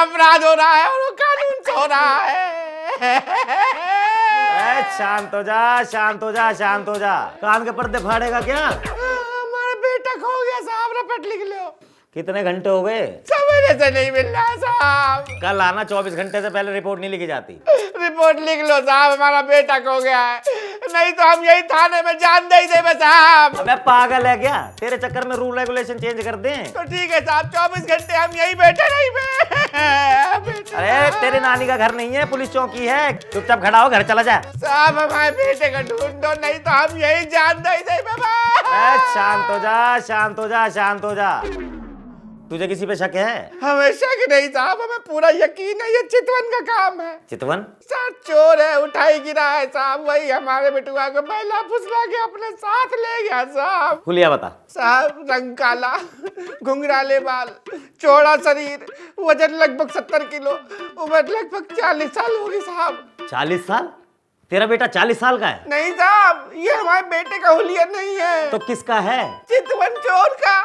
अपराध हो रहा है और वो कानून सो रहा है। शांत हो जा, शांत हो जा, शांत हो जा। कान के पर्दे फाड़ेगा क्या? हमारा बेटा खो गया साहब, रिपोर्ट लिख लो। कितने घंटे हो गए? सवेरे से नहीं मिल रहा साहब। कल आना, 24 घंटे से पहले रिपोर्ट नहीं लिखी जाती। रिपोर्ट लिख लो साहब, हमारा बेटा खो गया है, नहीं तो हम यही थाने में जान दे देंगे साहब। अबे पागल है क्या? तेरे चक्कर में रूल रेगुलेशन चेंज कर दें? तो ठीक है साहब, 24 घंटे हम यही बैठे रहेंगे। अरे तेरे नानी का घर नहीं है, पुलिस चौकी है। चुपचाप खड़ा हो, घर चला जा। साहब हमारे बेटे को ढूंढो, नहीं तो हम यही जान दे देंगे। शांत हो जा, शांत हो जा, शांत हो जा। तुझे किसी पे शक है? हमें शक नहीं साहब, हमें पूरा यकीन है ये चितवन का काम है। चितवन? साथ चोर है, उठाई गिरा है साहब, वही हमारे बेटुआ को महिला फुसला के अपने साथ ले गया साहब। हुलिया बता। साहब रंग काला, घुंघराले बाल, चौड़ा शरीर, वजन लगभग 70 किलो, उम्र लगभग 40 साल होगी साहब। 40 साल? तेरा बेटा 40 साल का है? नहीं साहब, ये हमारे बेटे का हुलिया नहीं है। तो किसका है? चितवन चोर का।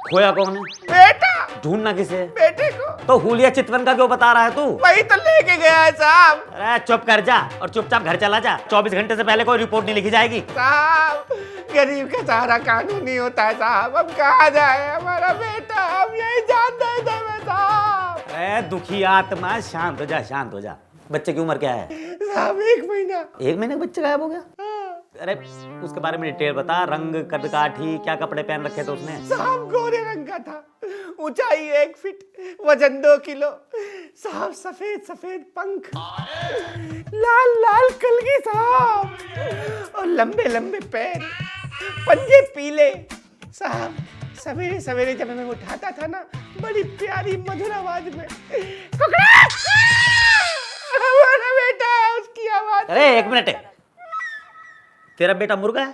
खोया कौन है? बेटा। ढूंढना किसे? बेटे को। तो हुलिया चितवन का क्यों बता रहा है तू? वही तो लेके गया है साहब। अरे चुप कर जा और चुपचाप घर चला जा। 24 घंटे से पहले कोई रिपोर्ट नहीं लिखी जाएगी। साहब गरीब का सहारा कानून नहीं होता है साहब, हम कहाँ जाए, हमारा बेटा, हम यही जान दे देंगे साहब। अरे दुखी आत्मा, शांत हो जा, शांत हो जा। बच्चे की उम्र क्या है? साहब 1 महीना। 1 महीने का बच्चा गायब हो गया? अरे उसके बारे में डिटेल बता। रंग, कद काठी, क्या कपड़े पहन रखे थे उसने? साहब गोरे रंग का था, ऊंचाई 1 फीट, वजन 2 किलो, साहब सफेद सफेद पंख, लाल लाल कलगी साहब, और लंबे लंबे पैर, पंजे पीले साहब। सवेरे सवेरे जब हमें उठाता था ना, बड़ी प्यारी मधुर आवाज में हमारा बेटा है, उसकी आवाज। अरे 1 मिनट, तेरा बेटा मुर्गा है?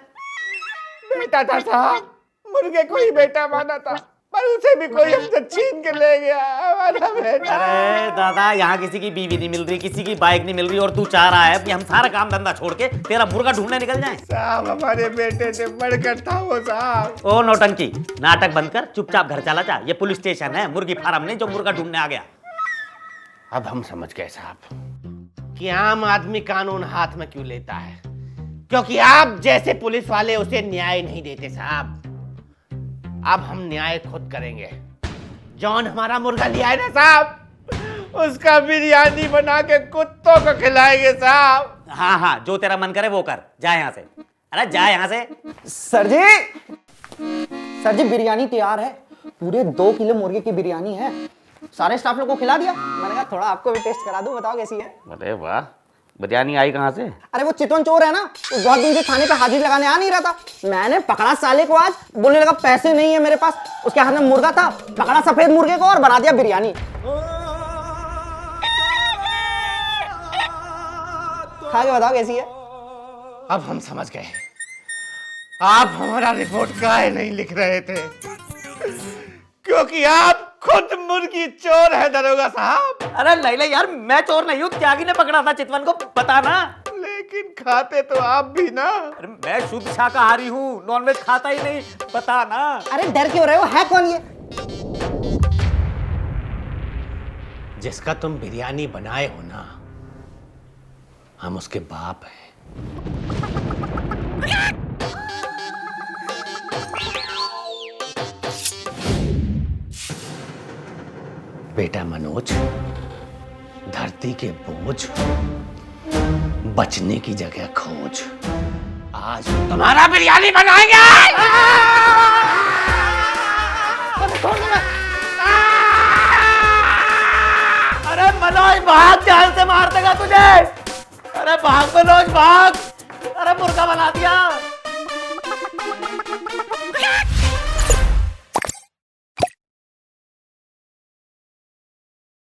बेटा था साहब, मुर्गे को ही बेटा माना था, पर उसे भी कोई हमसे छीन के ले गया हमारा बेटा। अरे दादा, यहाँ किसी की बीवी नहीं मिल रही, किसी की बाइक नहीं मिल रही, और तू चाह रहा है कि हम सारा काम धंधा छोड़ के तेरा मुर्गा ढूंढने निकल जाएं? साहब हमारे बेटे से बढ़कर था वो साहब। ओ नौटंकी, नाटक बंद कर, चुपचाप घर चला जा। ये पुलिस स्टेशन है, मुर्गी फार्म नहीं जो मुर्गा ढूंढने आ गया। अब हम समझ गए साहब कि आम आदमी कानून हाथ में क्यों लेता है, क्योंकि आप जैसे पुलिस वाले उसे न्याय नहीं देते साहब। अब हम न्याय खुद करेंगे। जॉन हमारा मुर्गा लिया है ना साहब, उसका बिरयानी बना के कुत्तों को खिलाएंगे साहब। हाँ हाँ, जो तेरा मन करे वो कर। जा यहाँ से, अरे जा यहाँ से। सर जी बिरयानी तैयार है। पूरे 2 किलो मुर्गे की बिरयानी है। सारे स्टाफ लोग को खिला दिया। मैंने कहा थोड़ा आपको भी टेस्ट करा दूं, बताओ कैसी है। अरे वाह, बिरयानी आई कहाँ से? अरे वो चितवन चोर है ना, वो बहुत दिन से थाने पे हाजिरी लगाने आ नहीं रहा था। मैंने पकड़ा साले को आज, बोलने लगा पैसे नहीं है मेरे पास। उसके हाथ में मुर्गा था, पकड़ा सफेद मुर्गे को और बना दिया बिरयानी। खा के बताओ कैसी है। अब हम समझ गए आप हमारा रिपोर्ट काहे नहीं लिख रहे थे, क्योंकि आप खुद मुर्गी चोर है दरोगा साहब। अरे नहीं नहीं यार, मैं चोर नहीं हूँ। त्यागी ने पकड़ा था चितवन को, बता ना। लेकिन खाते तो आप भी ना। अरे मैं शुद्ध शाकाहारी हूँ, नॉनवेज खाता ही नहीं, बता ना। अरे डर क्यों रहे हो, है कौन ये? जिसका तुम बिरयानी बनाए हो ना, हम उसके बाप हैं। बेटा मनोज, धरती के बोझ, बचने की जगह खोज। आज तुम्हारा बिरयानी बनाएंगे। अरे मनोज भाग, जान से मार देगा तुझे। अरे भाग मनोज भाग। अरे मुर्गा बना दिया।